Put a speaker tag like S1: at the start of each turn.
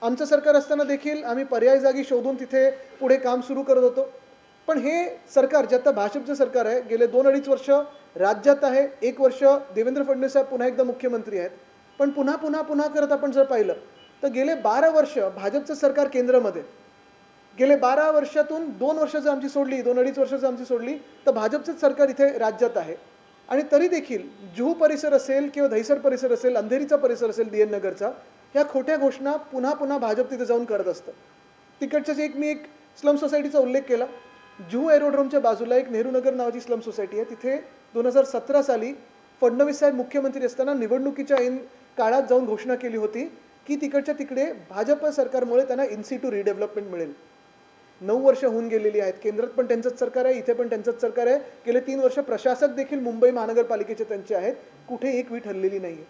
S1: आमचं सरकार असताना देखील आम्ही पर्यायी जागी शोधून तिथे पुढे काम सुरू करत होतो. पण हे सरकार जे आता भाजपचं सरकार आहे, गेले 2-2.5 वर्ष राज्यात आहे. 1 वर्ष देवेंद्र फडणवीस साहेब पुन्हा एकदा मुख्यमंत्री आहेत. पण पुन्हा करत आपण जर पाहिलं, तर गेले 12 वर्ष भाजपचं सरकार केंद्रामध्ये. गेले 12 वर्षातून 2 वर्ष जर आमची सोडली, 2-2.5 वर्ष जर आमची सोडली, तर भाजपचंच सरकार इथे राज्यात आहे. आणि तरी देखील जुहू परिसर असेल किंवा दहिसर परिसर असेल, अंधेरीचा परिसर असेल डी.एन. नगरचा, ह्या खोट्या घोषणा पुन्हा भाजप तिथे जाऊन करत असतं. तिकडच्याच मी एक स्लम सोसायटीचा उल्लेख केला. जुहू एरोड्रोमच्या बाजूला एक नेहरू नगर नावाची स्लम सोसायटी आहे. तिथे 2017 साली फडणवीस साहेब मुख्यमंत्री असताना निवडणुकीच्या ऐन काळात जाऊन घोषणा केली होती, की तिकडच्या तिकडे भाजप सरकारमुळे त्यांना इन सिटू रिडेव्हलपमेंट मिळेल. 9 वर्ष होऊन गेलेली आहेत. केंद्रात पण त्यांचंच सरकार आहे, इथे पण त्यांचंच सरकार आहे. गेले 3 वर्ष प्रशासक देखील मुंबई महानगरपालिकेचे त्यांचे आहेत. कुठे एक वीट हललेली नाहीये.